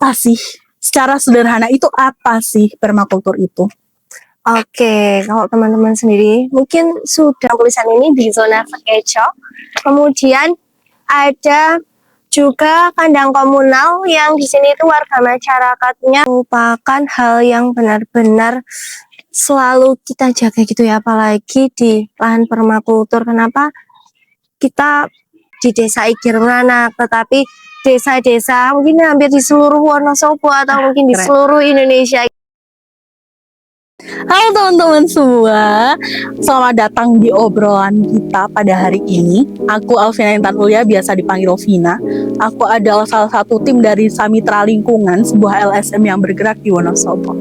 apa sih? Secara sederhana itu apa sih permakultur itu? Oke, kalau teman-teman sendiri mungkin sudah tulisan ini di zona Sekeco. Kemudian ada juga kandang komunal yang di sini itu warga masyarakatnya merupakan hal yang benar-benar selalu kita jaga gitu ya, apalagi di lahan permakultur. Kenapa kita di desa Igir Meranak, tetapi desa-desa mungkin hampir di seluruh Wonosobo atau mungkin di Keren. seluruh Indonesia. Halo teman-teman semua, selamat datang di obrolan kita pada hari ini. Aku Alvina Intan Ulya, biasa dipanggil Vina. Aku adalah salah satu tim dari Samitra Lingkungan, sebuah LSM yang bergerak di Wonosobo.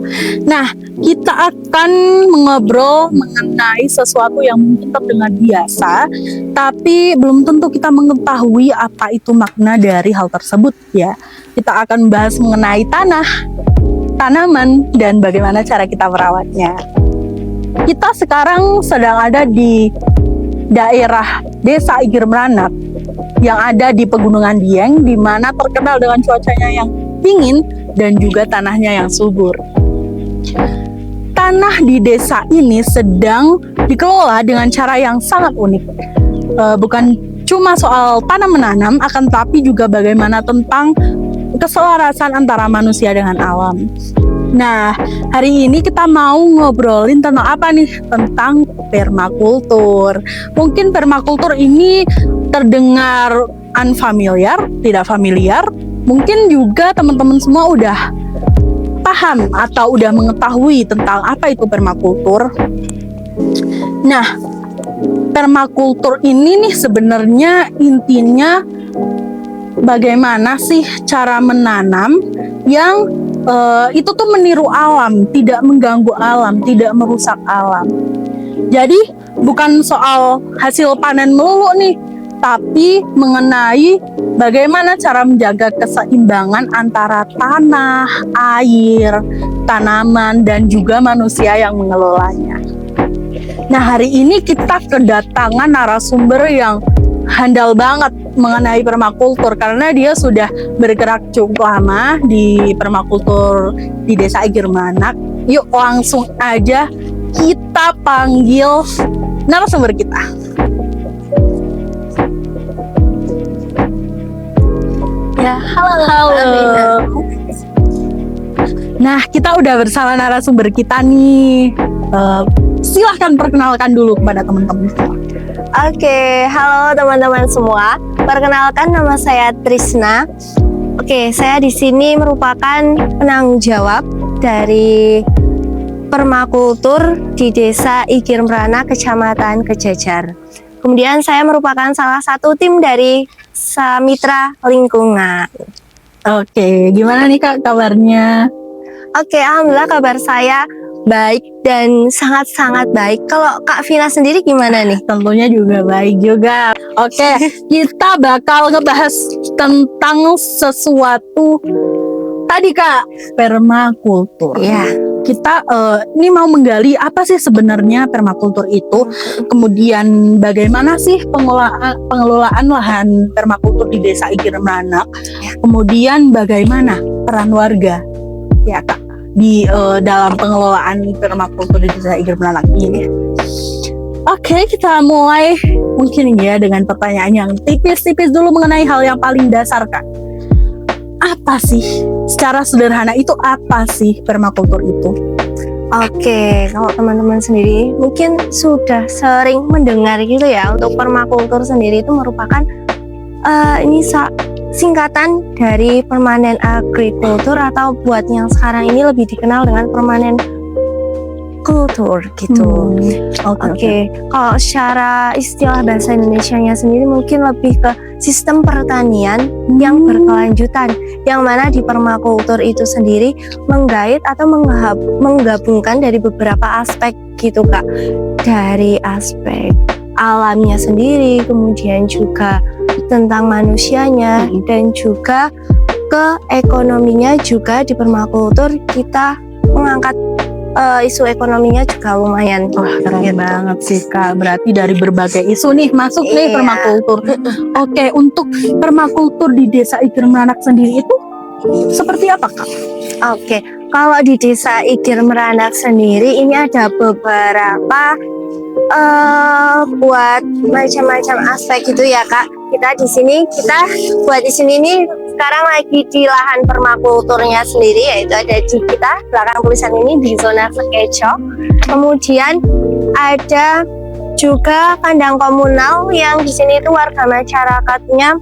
Nah, kita akan mengobrol mengenai sesuatu yang mungkin terdengar biasa, tapi belum tentu kita mengetahui apa itu makna dari hal tersebut ya. Kita akan membahas mengenai tanah, tanaman, dan bagaimana cara kita merawatnya. Kita sekarang sedang ada di daerah Desa Igir Meranak yang ada di Pegunungan Dieng, di mana terkenal dengan cuacanya yang dingin dan juga tanahnya yang subur. Tanah di desa ini sedang dikelola dengan cara yang sangat unik. Bukan cuma soal tanam menanam, akan tapi juga bagaimana tentang keselarasan antara manusia dengan alam. Nah, hari ini kita mau ngobrolin tentang apa nih? Tentang permakultur. Mungkin permakultur ini terdengar unfamiliar, tidak familiar. Mungkin juga teman-teman semua udah paham atau udah mengetahui tentang apa itu permakultur. Nah, permakultur ini nih sebenarnya intinya bagaimana sih cara menanam yang itu tuh meniru alam, tidak mengganggu alam, tidak merusak alam. Jadi bukan soal hasil panen melulu nih, tapi mengenai bagaimana cara menjaga keseimbangan antara tanah, air, tanaman, dan juga manusia yang mengelolanya. Nah, hari ini kita kedatangan narasumber yang handal banget mengenai permakultur karena dia sudah bergerak cukup lama di permakultur di Desa Igir Meranak. Yuk langsung aja kita panggil narasumber kita. Ya, halo. Nah, kita udah bersama narasumber kita nih. Silahkan perkenalkan dulu kepada teman-teman semua. Oke, halo teman-teman semua. Perkenalkan, nama saya Trisna. Oke, saya di sini merupakan penanggung jawab dari permakultur di Desa Igir Meranak, Kecamatan Kejajar. Kemudian saya merupakan salah satu tim dari Samitra Lingkungan. Oke, gimana nih Kak kabarnya? Oke, alhamdulillah kabar saya baik dan sangat-sangat baik. Kalau Kak Vina sendiri gimana nih? Tentunya juga baik juga. Oke, kita bakal ngebahas tentang sesuatu tadi Kak, permakultur. Iya. Kita ini mau menggali apa sih sebenarnya permakultur itu, kemudian bagaimana sih pengelolaan lahan permakultur di Desa Igir Meranak, kemudian bagaimana peran warga ya Kak di dalam pengelolaan permakultur di Desa Igir Meranak ini. Oke, kita mulai mungkin ya dengan pertanyaan yang tipis-tipis dulu mengenai hal yang paling dasar Kak. Apa sih, secara sederhana itu apa sih permakultur itu? Oke, kalau teman-teman sendiri mungkin sudah sering mendengar gitu ya, untuk permakultur sendiri itu merupakan singkatan dari permanen agrikultur, atau buat yang sekarang ini lebih dikenal dengan permanen kultur gitu. Oke. Kalau secara istilah bahasa Indonesianya sendiri mungkin lebih ke sistem pertanian yang berkelanjutan, yang mana di permakultur itu sendiri menggait atau menggabungkan dari beberapa aspek gitu Kak, dari aspek alamnya sendiri, kemudian juga tentang manusianya, dan juga ke ekonominya. Juga di permakultur kita mengangkat isu ekonominya juga lumayan. Wah, keren banget sih Kak. Berarti dari berbagai isu nih masuk nih permakultur. Oke, untuk permakultur di Desa Igir Meranak sendiri itu seperti apa Kak? Oke, kalau di Desa Igir Meranak sendiri ini ada beberapa buat macam-macam aspek gitu ya Kak. Kita buat di sini nih sekarang lagi di lahan permakulturnya sendiri, yaitu ada di kita belakang tulisan ini di zona Sekecok. Kemudian ada juga kandang komunal yang di sini itu warga masyarakatnya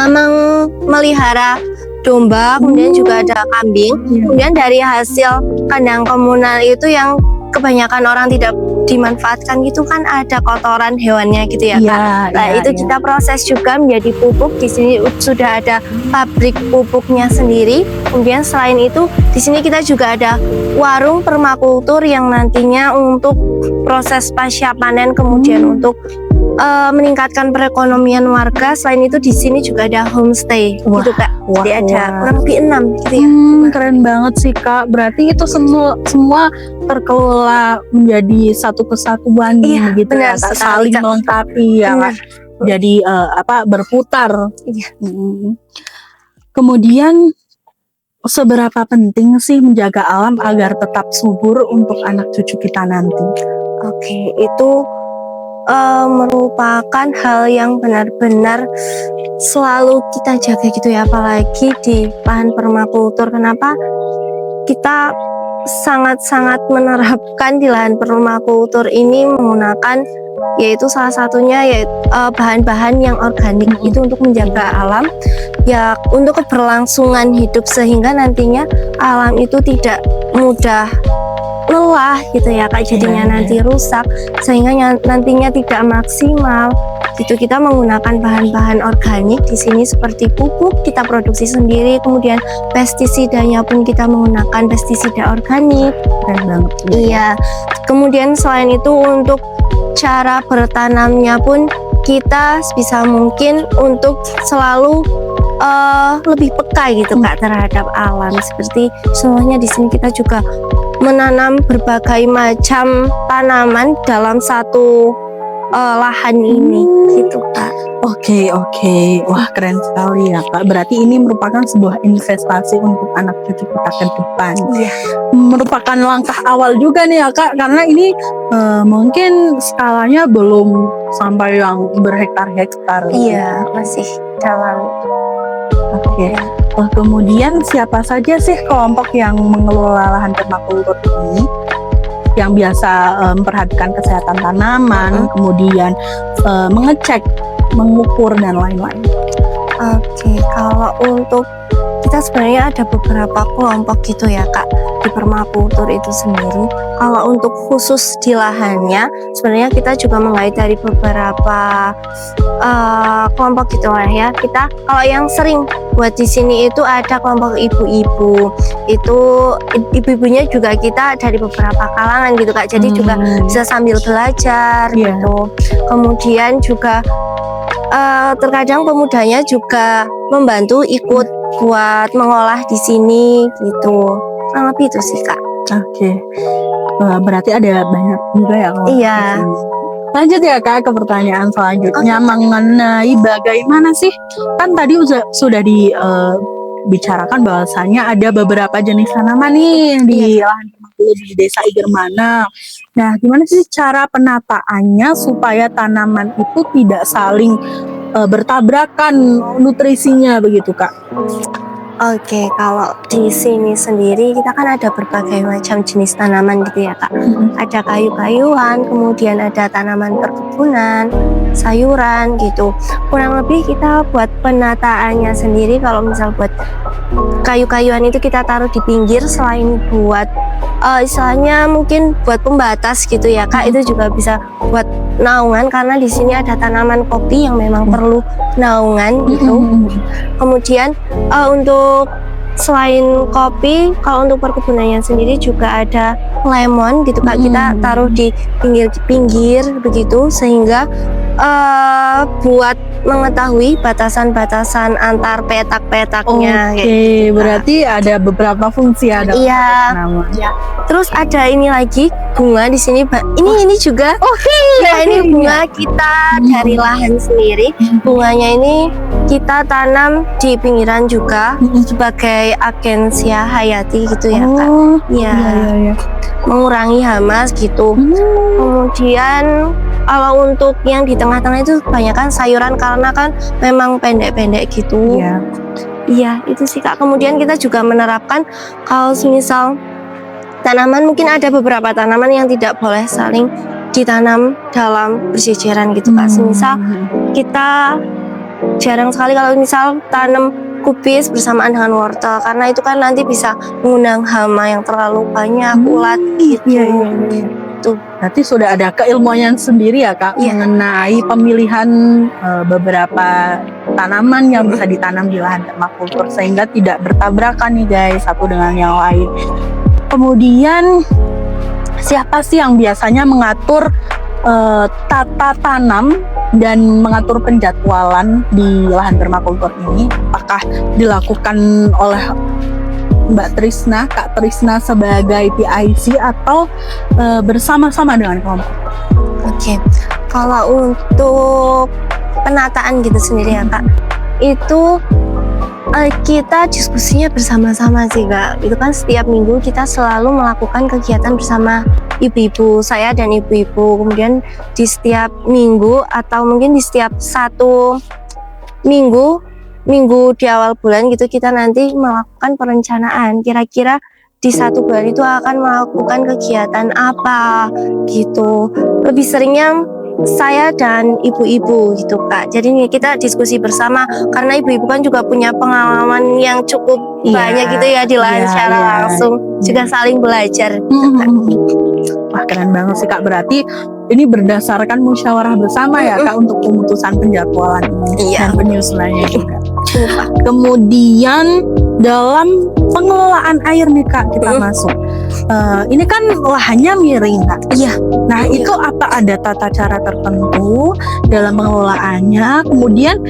memelihara domba, kemudian juga ada kambing. Kemudian dari hasil kandang komunal itu yang kebanyakan orang tidak dimanfaatkan gitu kan ada kotoran hewannya gitu ya Kak. Nah itu kita proses juga menjadi pupuk. Di sini sudah ada pabrik pupuknya sendiri. Kemudian selain itu di sini kita juga ada warung permakultur yang nantinya untuk proses pasca panen, kemudian untuk meningkatkan perekonomian warga. Selain itu di sini juga ada homestay gitu Kak. Jadi ada kurang lebih 6 gitu ya. Keren banget sih Kak. Berarti itu semua terkelola menjadi satu kesatuan gitu benar, ya Kak. Saling melengkapi ya Kak. Jadi berputar. Kemudian seberapa penting sih menjaga alam agar tetap subur untuk anak cucu kita nanti? Oke, itu merupakan hal yang benar-benar selalu kita jaga gitu ya, apalagi di lahan permakultur. Kenapa kita sangat-sangat menerapkan di lahan permakultur ini menggunakan yaitu salah satunya yaitu bahan-bahan yang organik itu untuk menjaga alam ya, untuk keberlangsungan hidup, sehingga nantinya alam itu tidak mudah lelah gitu ya Kak, jadinya nanti rusak sehingga nantinya tidak maksimal gitu. Kita menggunakan bahan-bahan organik di sini seperti pupuk kita produksi sendiri, kemudian pestisidanya pun kita menggunakan pestisida organik. Keren banget. Iya. Kemudian selain itu untuk cara bertanamnya pun kita sebisa mungkin untuk selalu lebih peka gitu Kak terhadap alam. Seperti contohnya di sini kita juga menanam berbagai macam tanaman dalam satu lahan ini gitu Kak. Oke. Wah, keren sekali ya Kak. Berarti ini merupakan sebuah investasi untuk anak cucu kita ke depan. Iya. Merupakan langkah awal juga nih ya Kak, karena ini mungkin skalanya belum sampai yang berhektar-hektar. Iya, masih dalam. Oke. Kemudian siapa saja sih kelompok yang mengelola lahan permakultur ini? Yang biasa memperhatikan kesehatan tanaman, kemudian mengecek, mengukur dan lain-lain. Oke, kalau untuk kita sebenarnya ada beberapa kelompok gitu ya Kak di permakultur itu sendiri. Kalau untuk khusus di lahannya sebenarnya kita juga mengait dari beberapa kelompok gitu lah ya. Kita kalau yang sering buat di sini itu ada kelompok ibu-ibu. Itu ibu-ibunya juga kita dari beberapa kalangan gitu Kak. Jadi juga bisa sambil belajar gitu. Kemudian juga terkadang pemudanya juga membantu ikut buat mengolah di sini gitu. Kurang lebih itu sih Kak. Oke. Berarti ada banyak juga ya kalau Iya. di sini. Lanjut ya Kak ke pertanyaan selanjutnya mengenai bagaimana sih, kan tadi sudah dibicarakan bahwasanya ada beberapa jenis tanaman nih di lahan permakultur di Desa Igir Meranak. Nah, gimana sih cara penataannya supaya tanaman itu tidak saling bertabrakan nutrisinya begitu Kak? Oke, kalau di sini sendiri kita kan ada berbagai macam jenis tanaman gitu ya Kak. Ada kayu-kayuan, kemudian ada tanaman perkebunan, sayuran gitu. Kurang lebih kita buat penataannya sendiri, kalau misal buat kayu-kayuan itu kita taruh di pinggir, selain buat istilahnya mungkin buat pembatas gitu ya Kak, itu juga bisa buat naungan karena di sini ada tanaman kopi yang memang perlu naungan gitu. Kemudian untuk selain kopi, kalau untuk perkebunannya sendiri juga ada lemon gitu Kak, kita taruh di pinggir-pinggir begitu sehingga buat mengetahui batasan-batasan antar petak-petaknya. Oke, kayak gitu, Kak. berarti ada beberapa fungsi ya dalam Iya. tanaman. Terus ada ini lagi bunga di sini, ini juga. Ya, ini bunga kita dari lahan sendiri. Bunganya ini kita tanam di pinggiran juga sebagai agensia hayati gitu ya, Kak. Oh, Iya. iya. Mengurangi hama gitu. Kemudian kalau untuk yang di tengah-tengah itu kebanyakan sayuran karena kan memang pendek-pendek gitu. Iya. Iya, itu sih, Kak. Kemudian kita juga menerapkan kalau misal tanaman, mungkin ada beberapa tanaman yang tidak boleh saling ditanam dalam berjejeran gitu, Kak. Semisal kita jarang sekali kalau misal tanam kubis bersamaan dengan wortel karena itu kan nanti bisa mengundang hama yang terlalu banyak, ulat gitu. Iya. Tuh. Berarti sudah ada keilmuan sendiri ya Kak Iya. mengenai pemilihan beberapa tanaman yang bisa ditanam di lahan permakultur sehingga tidak bertabrakan nih guys satu dengan yang lain. Kemudian siapa sih yang biasanya mengatur tata tanam dan mengatur penjadwalan di lahan permakultur ini? Apakah dilakukan oleh Mbak Trisna, Kak Trisna sebagai PIC atau bersama-sama dengan kelompok? Oke, kalau untuk penataan gitu sendiri ya Kak, itu kita diskusinya bersama-sama sih Kak. Itu kan setiap minggu kita selalu melakukan kegiatan bersama ibu-ibu, saya dan ibu-ibu. Kemudian di setiap minggu atau mungkin di setiap satu minggu di awal bulan gitu kita nanti melakukan perencanaan. Kira-kira di satu bulan itu akan melakukan kegiatan apa gitu. Lebih seringnya saya dan ibu-ibu gitu Kak. Jadi kita diskusi bersama karena ibu-ibu kan juga punya pengalaman yang cukup banyak gitu ya di lahan secara langsung. Juga saling belajar gitu, Kak. Wah keren banget sih Kak. Berarti ini berdasarkan musyawarah bersama ya Kak untuk pemutusan penjadwalan ini dan penyusunannya juga. Kemudian dalam pengelolaan air nih Kak kita masuk. Ini kan lahannya miring Kak. Iya. Nah itu apa ada tata cara tertentu dalam pengelolaannya? Kemudian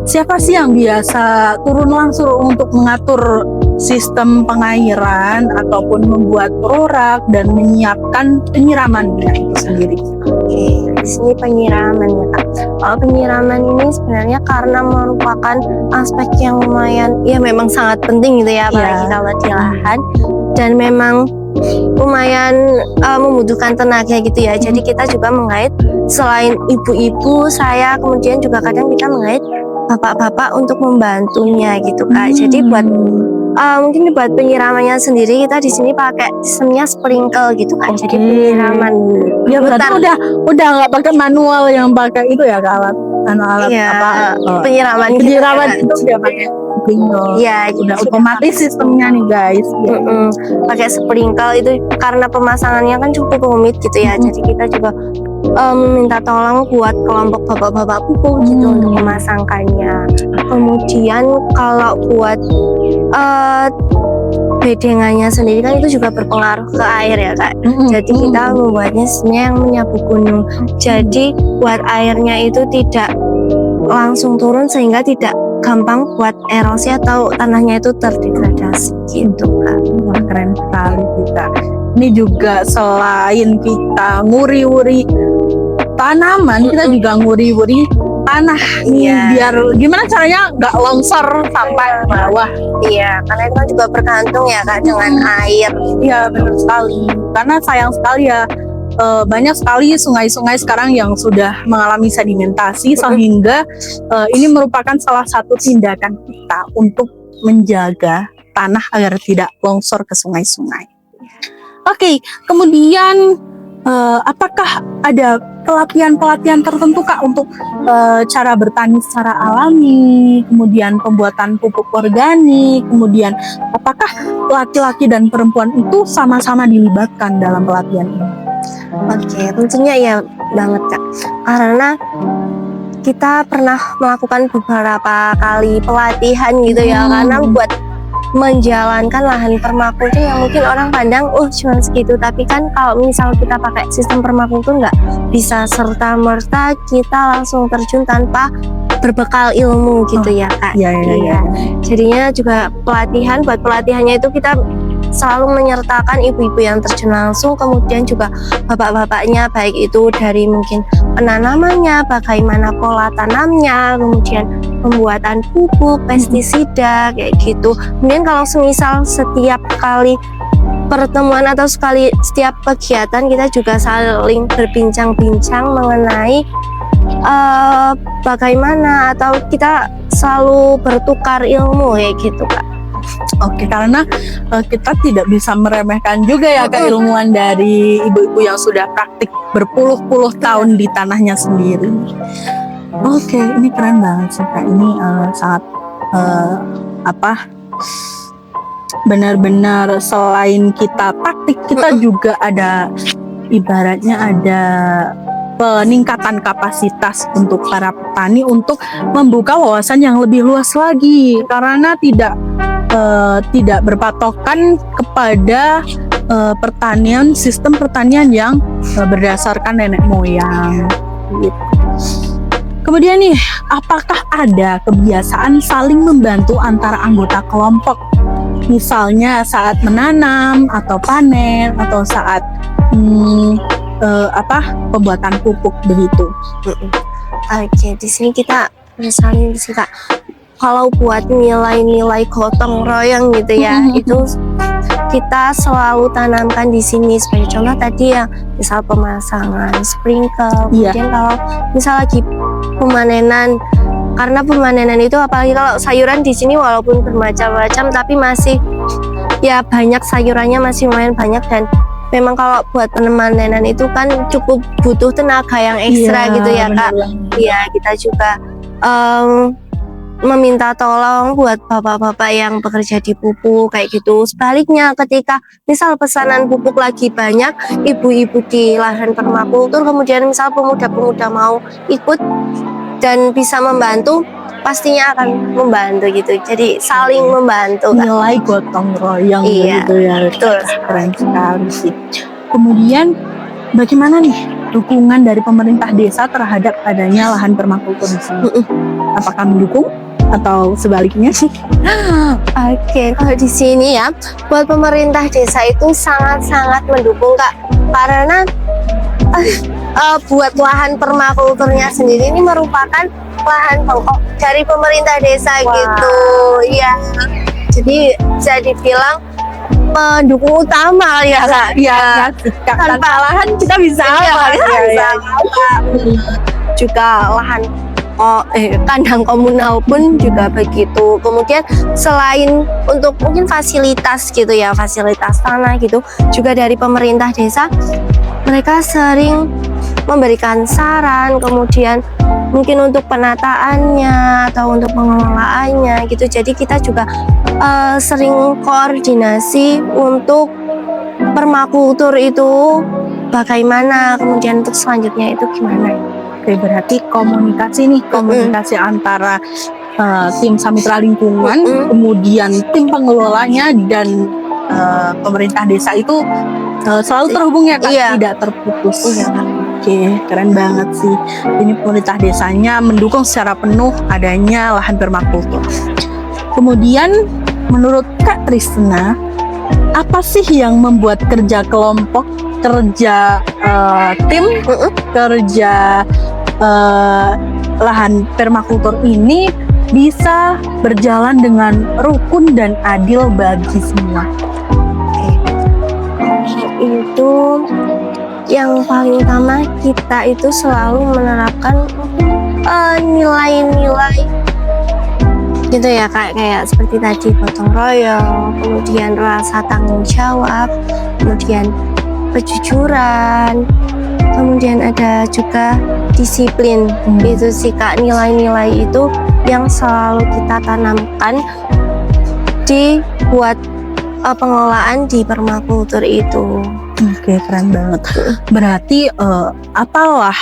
siapa sih yang biasa turun langsung untuk mengatur sistem pengairan ataupun membuat prorak dan menyiapkan penyiramannya itu sendiri? Oke, di sini penyiraman ya Kak. Kalau penyiraman ini sebenarnya karena merupakan aspek yang lumayan, ya memang sangat penting gitu ya, apalagi kalau di lahan dan memang lumayan membutuhkan tenaga gitu ya. Jadi kita juga mengait selain ibu-ibu, saya kemudian juga kadang kita mengait bapak-bapak untuk membantunya gitu Kak. Jadi buat mungkin buat penyiramannya sendiri kita di sini pakai sistemnya sprinkle gitu Kak. Jadi penyiraman. Ya berarti udah nggak pakai manual yang pakai itu ya Kak, alat penyiraman itu gitu, udah pakai sprinkle. Iya, udah otomatis sistemnya nih guys. Pakai sprinkle itu karena pemasangannya kan cukup rumit gitu ya. Jadi kita juga meminta tolong buat kelompok bapak-bapak pupuk gitu untuk memasangkannya. Kemudian kalau buat bedengannya sendiri kan itu juga berpengaruh ke air ya Kak. Jadi kita membuatnya sebenarnya yang menyapu gunung. Jadi buat airnya itu tidak langsung turun sehingga tidak gampang buat erosi atau tanahnya itu terdegradasi gitu Kak. Wah keren sekali kita. Ini juga selain kita nguri-nguri tanaman, kita juga nguri-nguri tanah nih biar gimana caranya nggak longsor sampai bawah. Iya, karena itu kan juga bergantung ya Kak dengan air. Iya benar sekali. Karena sayang sekali ya banyak sekali sungai-sungai sekarang yang sudah mengalami sedimentasi sehingga ini merupakan salah satu tindakan kita untuk menjaga tanah agar tidak longsor ke sungai-sungai. Oke, kemudian apakah ada pelatihan-pelatihan tertentu Kak untuk cara bertani secara alami, kemudian pembuatan pupuk organik, kemudian apakah laki-laki dan perempuan itu sama-sama dilibatkan dalam pelatihan ini? Oke, tentunya ya banget Kak. Karena kita pernah melakukan beberapa kali pelatihan gitu ya, karena buat menjalankan lahan permakultur yang mungkin orang pandang cuma segitu, tapi kan kalau misal kita pakai sistem permakultur nggak bisa serta merta kita langsung terjun tanpa berbekal ilmu gitu ya Kak. Iya. Jadinya juga buat pelatihannya itu kita selalu menyertakan ibu-ibu yang terjun langsung, kemudian juga bapak-bapaknya, baik itu dari mungkin penanamannya, bagaimana pola tanamnya, kemudian pembuatan pupuk, pestisida kayak gitu. Kemudian kalau semisal setiap kali pertemuan atau setiap kegiatan kita juga saling berbincang-bincang mengenai bagaimana, atau kita selalu bertukar ilmu kayak gitu Kak. Oke, karena kita tidak bisa meremehkan juga ya keilmuan dari ibu-ibu yang sudah praktik berpuluh-puluh tahun di tanahnya sendiri. Oke, ini keren banget sih Kak. Ini sangat benar-benar selain kita praktik, kita juga ada ibaratnya ada peningkatan kapasitas untuk para petani untuk membuka wawasan yang lebih luas lagi, karena tidak berpatokan kepada sistem pertanian yang berdasarkan nenek moyang gitu. Kemudian nih, apakah ada kebiasaan saling membantu antara anggota kelompok, misalnya saat menanam atau panen atau saat pembuatan pupuk begitu? Oke, di sini kita misalnya sih Kak, kalau buat nilai-nilai gotong royong gitu ya, itu kita selalu tanamkan di sini. Sebagai contoh tadi yang misal pemasangan sprinkle, kemudian kalau misal lagi pemanenan, karena pemanenan itu apalagi kalau sayuran di sini walaupun bermacam-macam tapi masih ya banyak, sayurannya masih lumayan banyak, dan memang kalau buat pemanenan itu kan cukup butuh tenaga yang ekstra gitu ya Kak. Iya, kita juga meminta tolong buat bapak-bapak yang bekerja di pupuk kayak gitu. Sebaliknya ketika misal pesanan pupuk lagi banyak, ibu-ibu di lahan permakultur, kemudian misal pemuda-pemuda mau ikut dan bisa membantu, pastinya akan membantu gitu. Jadi saling membantu Kak. Nilai gotong royong gitu ya. Betul. Keren sekali sih. Kemudian bagaimana nih dukungan dari pemerintah desa terhadap adanya lahan permakultur di sini? Apakah mendukung atau sebaliknya sih? Oke, kalau di sini ya, buat pemerintah desa itu sangat-sangat mendukung Kak, karena buat lahan permakulturnya sendiri ini merupakan lahan pokok dari pemerintah desa gitu, ya. Jadi bisa dibilang pendukung utama ya Kak. Ya, tanpa lahan kita bisa apa? Juga lahan kandang komunal pun juga begitu. Kemudian selain untuk mungkin fasilitas gitu ya, fasilitas tanah gitu, juga dari pemerintah desa mereka sering memberikan saran, kemudian mungkin untuk penataannya atau untuk pengelolaannya gitu. Jadi kita juga sering koordinasi untuk permakultur itu bagaimana, kemudian untuk selanjutnya itu gimana. Oke, berarti komunikasi antara tim Samitra Lingkungan, kemudian tim pengelolanya dan pemerintah desa itu selalu terhubung ya Kak, tidak terputus. Oke, keren banget sih. Ini pemerintah desanya mendukung secara penuh adanya lahan permakultur. Kemudian menurut Kak Trisna, apa sih yang membuat kerja kelompok, kerja tim, kerja lahan permakultur ini bisa berjalan dengan rukun dan adil bagi semua? Itu yang paling utama, kita itu selalu menerapkan nilai-nilai gitu ya Kak, kayak seperti tadi gotong royong, kemudian rasa tanggung jawab, kemudian kejujuran, kemudian ada juga disiplin. Itu sih Kak, nilai-nilai itu yang selalu kita tanamkan di buat pengelolaan di permakultur itu. Oke, keren banget. Berarti apalah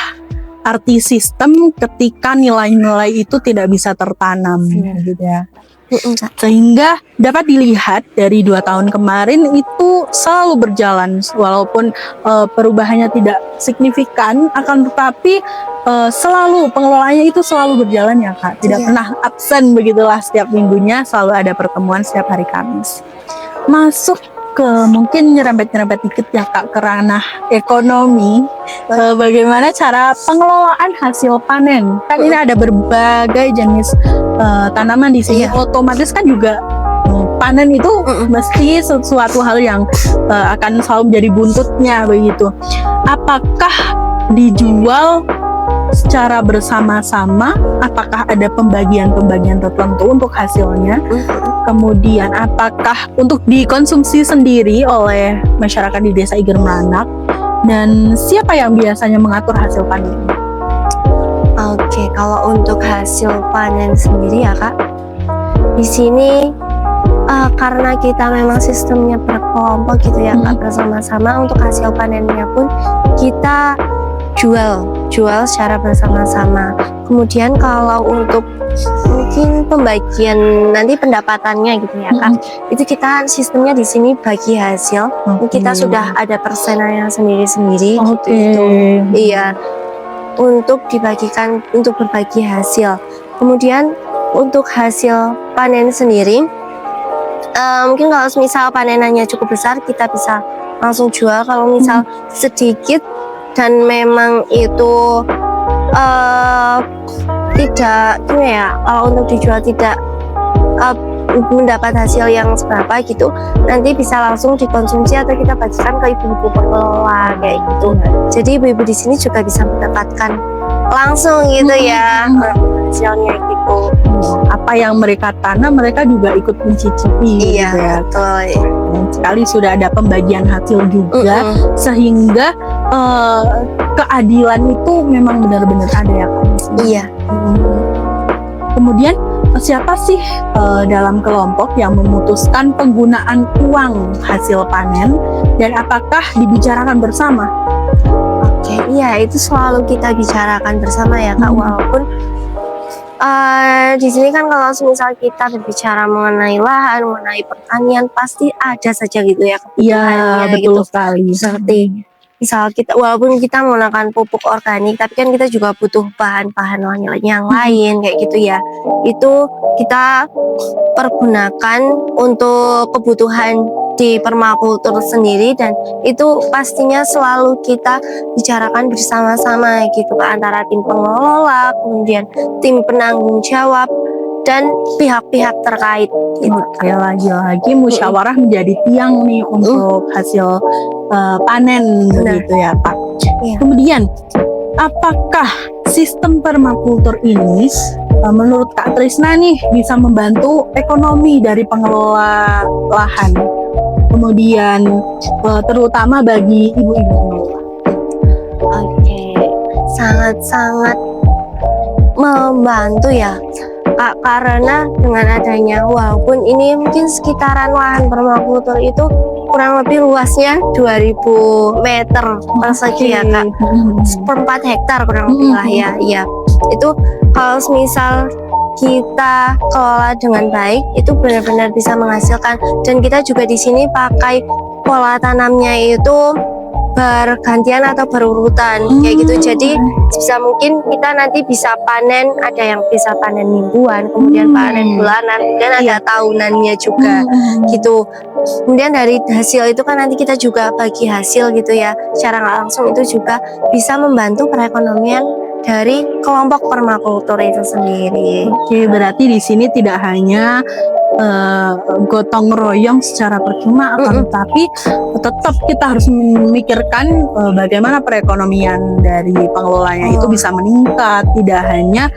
arti sistem ketika nilai-nilai itu tidak bisa tertanam gitu ya? Kak. Sehingga dapat dilihat dari 2 tahun kemarin itu selalu berjalan, walaupun perubahannya tidak signifikan, akan tetapi selalu pengelolaannya itu selalu berjalan ya Kak, tidak Iya. pernah absen begitulah, setiap minggunya selalu ada pertemuan setiap hari Kamis. Masuk ke mungkin nyerempet-nyerempet dikit ya Kak ke ranah ekonomi. Bagaimana cara pengelolaan hasil panen? Kan ini ada berbagai jenis tanaman di sini. Iya. Otomatis kan juga panen itu mesti sesuatu hal yang akan selalu menjadi buntutnya begitu. Apakah dijual secara bersama-sama? Apakah ada pembagian-pembagian tertentu untuk hasilnya? Kemudian apakah untuk dikonsumsi sendiri oleh masyarakat di Desa Iger Meranak? Dan siapa yang biasanya mengatur hasil panen ini? Oke, kalau untuk hasil panen sendiri ya Kak, di sini karena kita memang sistemnya berkelompok gitu ya Kak, bersama-sama, untuk hasil panennya pun kita jual secara bersama-sama. Kemudian kalau untuk mungkin pembagian nanti pendapatannya gitu ya Kak, itu kita sistemnya di sini bagi hasil. Kita sudah ada persenannya sendiri-sendiri gitu. Iya, untuk dibagikan, untuk berbagi hasil. Kemudian untuk hasil panen sendiri, mungkin kalau misal panenannya cukup besar, kita bisa langsung jual. Kalau misal sedikit dan memang itu tidak gimana ya, kalau untuk dijual tidak mendapat hasil yang seberapa gitu, nanti bisa langsung dikonsumsi atau kita bagikan ke ibu-ibu pengelola kayak gitu. Jadi ibu-ibu di sini juga bisa mendapatkan langsung gitu ya hasilnya gitu. Apa yang mereka tanam mereka juga ikut mencicipi. Iya, gitu ya. betul. Sekali sudah ada pembagian hasil juga, sehingga keadilan itu memang benar-benar ada ya Kak. Iya. Kemudian siapa sih dalam kelompok yang memutuskan penggunaan uang hasil panen, dan apakah dibicarakan bersama? Oke, iya, itu selalu kita bicarakan bersama ya Kak, walaupun di sini kan kalau misal kita berbicara mengenai lahan, mengenai pertanian, pasti ada saja gitu ya kebutuhannya. Iya, betul gitu. sekali. Seperti misal kita, walaupun kita menggunakan pupuk organik, tapi kan kita juga butuh bahan-bahan yang lain kayak gitu ya. Itu kita pergunakan untuk kebutuhan di permakultur sendiri, dan itu pastinya selalu kita bicarakan bersama-sama gitu Kak, antara tim pengelola, kemudian tim penanggung jawab, dan pihak-pihak terkait gitu. Oke, lagi-lagi musyawarah menjadi tiang nih untuk hasil panen gitu ya Pak. Iya. Kemudian apakah sistem permakultur ini menurut Kak Trisna nih bisa membantu ekonomi dari pengelola lahan, kemudian terutama bagi ibu-ibu pengelola? Oke, sangat-sangat membantu ya Kak, karena dengan adanya, walaupun ini mungkin sekitaran lahan permakultur itu kurang lebih luasnya 2000 meter persegi ya Kak, seperempat hektar kurang lebih lah ya. Iya, itu kalau misal kita kelola dengan baik, itu benar-benar bisa menghasilkan. Dan kita juga di sini pakai pola tanamnya itu bergantian atau berurutan kayak gitu. Jadi bisa mungkin kita nanti bisa panen, ada yang bisa panen mingguan, kemudian panen bulanan, kemudian ada tahunannya juga gitu. Kemudian dari hasil itu kan nanti kita juga bagi hasil gitu ya, secara nggak langsung itu juga bisa membantu perekonomian dari kelompok permakultur itu sendiri. Oke, berarti di sini tidak hanya gotong royong secara percuma, akan tetapi tetap kita harus memikirkan bagaimana perekonomian dari pengelolanya itu bisa meningkat. Tidak hanya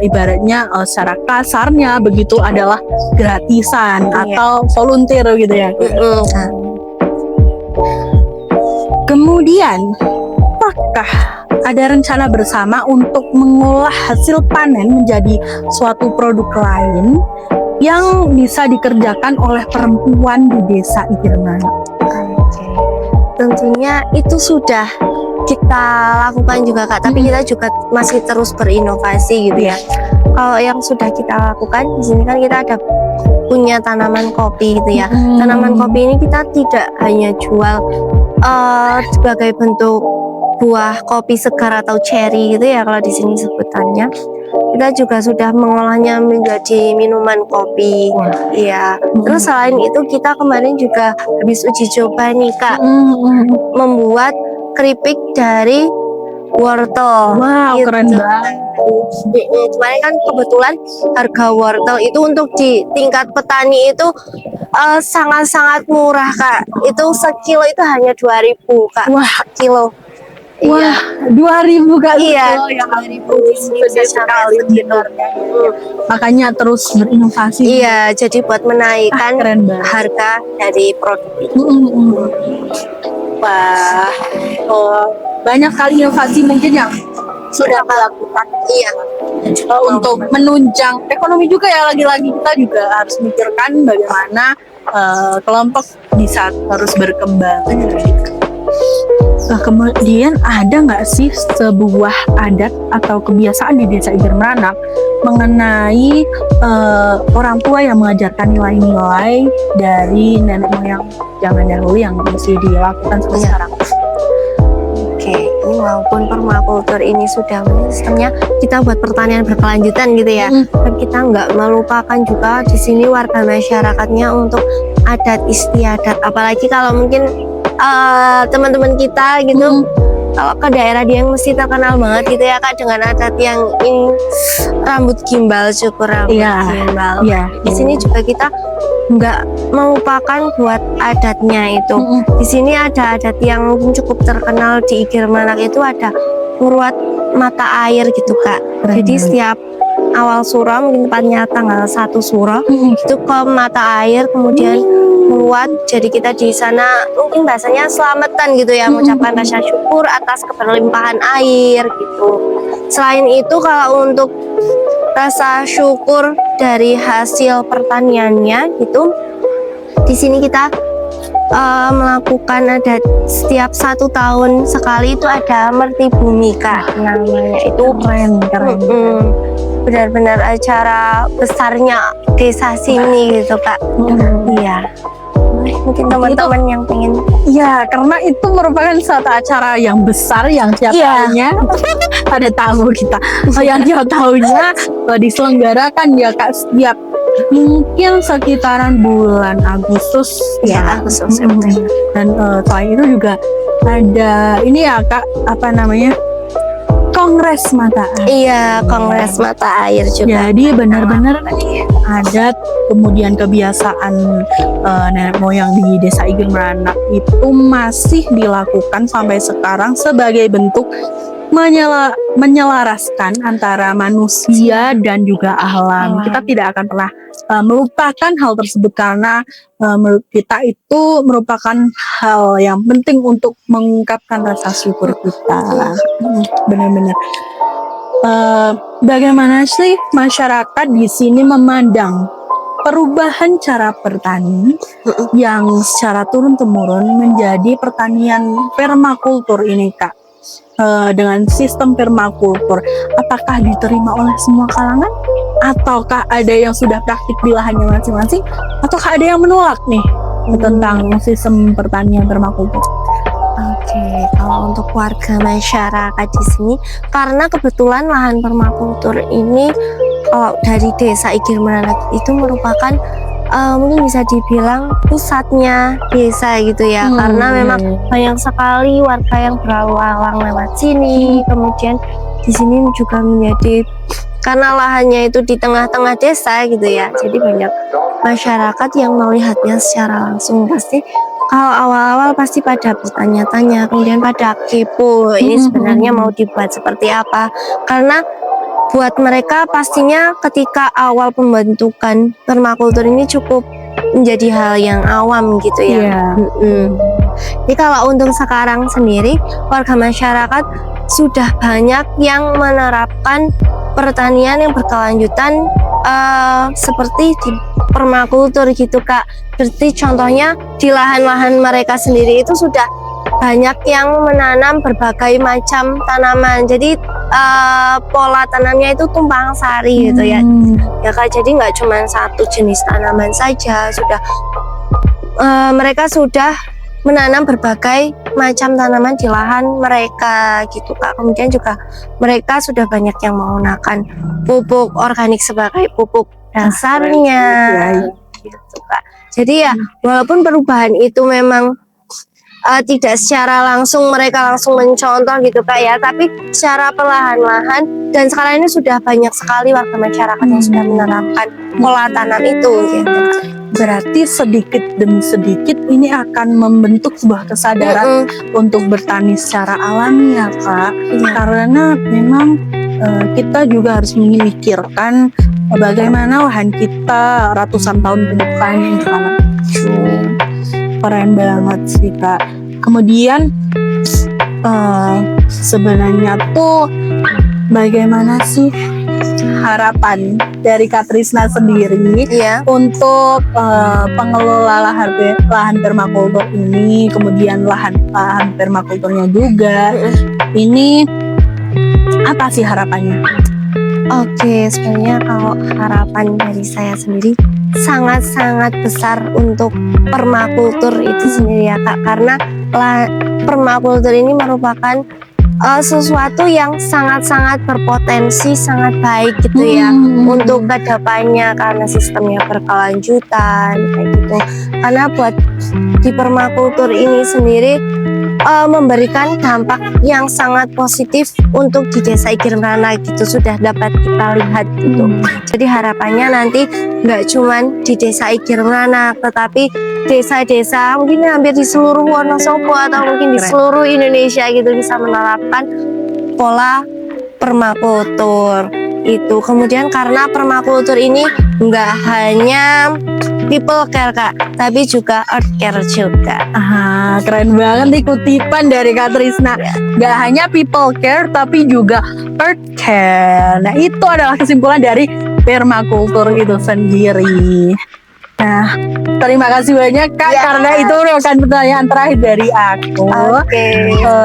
ibaratnya secara kasarnya begitu adalah gratisan atau volunteer gitu ya. Kemudian apakah ada rencana bersama untuk mengolah hasil panen menjadi suatu produk lain yang bisa dikerjakan oleh perempuan di Desa Iger Meranak? Oke, tentunya itu sudah kita lakukan juga Kak, tapi kita juga masih terus berinovasi gitu ya. kalau yang sudah kita lakukan di sini kan kita ada punya tanaman kopi gitu ya. Tanaman kopi ini kita tidak hanya jual sebagai bentuk buah kopi segar atau cherry gitu ya kalau di sini sebutannya. Kita juga sudah mengolahnya menjadi minuman kopi. Iya. Terus selain itu kita kemarin juga habis uji coba nih Kak, membuat keripik dari wortel. Wow, Gitu. keren banget. Kemarin kan kebetulan harga wortel itu untuk di tingkat petani itu sangat-sangat murah Kak. Itu sekilo itu hanya 2.000 Kak. Wah. Sekilo. Wah, 2.000 Kak. Iya, yang 2.000 di sini bisa sampai sekitarnya. Makanya terus berinovasi. Iya, jadi buat menaikkan Keren banget. harga dari produk ini. Wah, banyak kali inovasi mungkin yang sudah dilakukan. Iya. Untuk menunjang ekonomi juga ya, lagi-lagi kita juga harus mikirkan bagaimana kelompok bisa terus berkembang. Nah, kemudian ada nggak sih sebuah adat atau kebiasaan di desa Iger Meranak mengenai orang tua yang mengajarkan nilai-nilai dari nenek moyang zaman dahulu yang masih dilakukan sampai sekarang? Oke, ini walaupun permakultur ini sudah sistemnya kita buat pertanian berkelanjutan gitu ya, tapi kita nggak melupakan juga di sini warga masyarakatnya untuk adat istiadat. Apalagi kalau mungkin teman-teman kita gitu, kalau ke daerah dia yang mesti terkenal banget gitu ya Kak, dengan adat yang ini rambut gimbal, syukur rambut gimbal. Iya. Di sini juga kita nggak melupakan buat adatnya itu. Di sini ada adat yang mungkin cukup terkenal di Iger Meranak, itu ada uruat mata air gitu Kak. Jadi setiap awal suro, mungkin tepatnya tanggal 1 suro, itu ke mata air kemudian meluat. Jadi kita di sana mungkin bahasanya selamatan gitu ya, mengucapkan rasa syukur atas keberlimpahan air gitu. Selain itu kalau untuk rasa syukur dari hasil pertaniannya gitu, di sini kita melakukan ada setiap 1 tahun sekali itu ada merti bumi Kak, namanya itu Keren. benar-benar acara besarnya desa sini gitu Kak. Iya. Mungkin teman-teman yang pengen. Iya, karena itu merupakan suatu acara yang besar yang tiap tahunnya pada tamu kita. Yang tiap tahunnya diselenggarakan ya Kak, setiap mungkin sekitaran bulan Agustus Ya, Agustus September. Dan selain itu juga ada ini ya Kak, apa namanya, Kongres Mata Air. Iya, Kongres Mata Air juga. Jadi benar-benar adat kemudian kebiasaan nenek moyang di desa Iger Meranak itu masih dilakukan sampai sekarang sebagai bentuk menyelaraskan antara manusia dan juga alam. Kita tidak akan pernah melupakan hal tersebut karena menurut kita itu merupakan hal yang penting untuk mengungkapkan rasa syukur kita. Benar-benar. Bagaimana sih masyarakat di sini memandang perubahan cara bertani yang secara turun-temurun menjadi pertanian permakultur ini Kak? Dengan sistem permakultur, apakah diterima oleh semua kalangan? Ataukah ada yang sudah praktik di lahannya masing-masing? Ataukah ada yang menolak nih tentang sistem pertanian permakultur? Oke, kalau untuk warga masyarakat di sini, karena kebetulan lahan permakultur ini kalau dari desa Iger Meranak itu merupakan mungkin bisa dibilang pusatnya desa gitu ya, karena memang banyak sekali warga yang berlalu lalang lewat sini. Kemudian di sini juga menjadi, karena lahannya itu di tengah-tengah desa gitu ya, jadi banyak masyarakat yang melihatnya secara langsung. Pasti kalau awal-awal pasti pada bertanya-tanya, kemudian pada kepo ini sebenarnya mau dibuat seperti apa, karena buat mereka pastinya ketika awal pembentukan permakultur ini cukup menjadi hal yang awam gitu ya. Jadi kalau untuk sekarang sendiri, warga masyarakat sudah banyak yang menerapkan pertanian yang berkelanjutan seperti di permakultur gitu Kak. Seperti contohnya di lahan-lahan mereka sendiri itu sudah banyak yang menanam berbagai macam tanaman. Jadi pola tanamnya itu tumpang sari gitu ya. Ya Kak, jadi nggak cuma satu jenis tanaman saja, mereka sudah menanam berbagai macam tanaman di lahan mereka gitu Kak. Kemudian juga mereka sudah banyak yang menggunakan pupuk organik sebagai pupuk dasarnya gitu Kak. Jadi ya walaupun perubahan itu memang tidak secara langsung mereka langsung mencontoh gitu Kak ya, tapi secara perlahan-lahan, dan sekarang ini sudah banyak sekali warga masyarakat yang sudah menerapkan pola tanam itu gitu. Berarti sedikit demi sedikit ini akan membentuk sebuah kesadaran untuk bertani secara alami ya Kak. Karena memang kita juga harus memikirkan bagaimana lahan kita ratusan tahun ke depan yang akan keren banget sih Kak. Kemudian sebenarnya tuh bagaimana sih harapan dari Kak Trisna sendiri untuk pengelola lahan permakultur ini, kemudian lahan permakulturnya juga, ini apa sih harapannya? Oke, sebenarnya kalau harapan dari saya sendiri sangat-sangat besar untuk permakultur itu sendiri ya Kak, karena permakultur ini merupakan sesuatu yang sangat-sangat berpotensi, sangat baik gitu ya untuk kedepannya, karena sistemnya berkelanjutan kayak gitu. Karena buat di permakultur ini sendiri memberikan dampak yang sangat positif untuk di Desa Igir-Merana gitu, sudah dapat kita lihat gitu. Jadi harapannya nanti nggak cuman di Desa Igir-Merana, tetapi desa-desa mungkin hampir di seluruh Wonosobo atau mungkin di seluruh Indonesia gitu bisa menerapkan pola permakultur itu. Kemudian karena permakultur ini nggak hanya people care Kak, tapi juga earth care juga. Keren banget nih kutipan dari Kak Trisna. Gak hanya people care tapi juga earth care. Nah itu adalah kesimpulan dari permakultur itu sendiri. Nah, terima kasih banyak Kak, karena itu merupakan pertanyaan terakhir dari aku.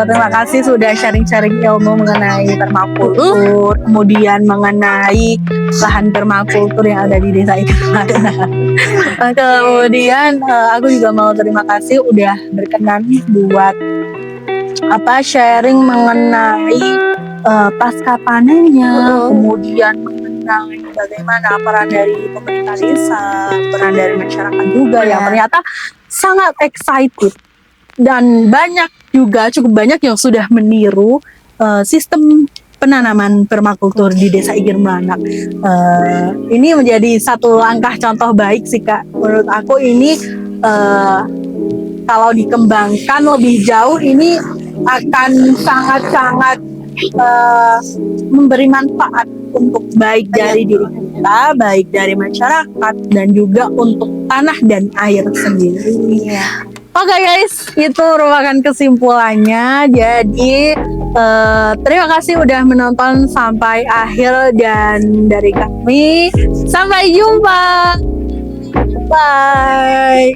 Terima kasih sudah sharing-sharing ilmu mengenai permakultur, kemudian mengenai lahan permakultur yang ada di Desa Igir-Merana. Kemudian aku juga mau terima kasih udah berkenan buat sharing mengenai pasca panennya, kemudian mengenai bagaimana peran dari pemerintah desa, peran dari masyarakat juga yang ternyata sangat excited, dan cukup banyak yang sudah meniru sistem penanaman permakultur di Desa Igir-Merana. Ini menjadi satu langkah contoh baik sih Kak. Menurut aku ini kalau dikembangkan lebih jauh ini akan sangat-sangat memberi manfaat untuk baik dari diri kita, baik dari masyarakat, dan juga untuk tanah dan air sendiri. Oke guys, itu merupakan kesimpulannya. Jadi terima kasih udah menonton sampai akhir, dan dari kami sampai jumpa. Bye.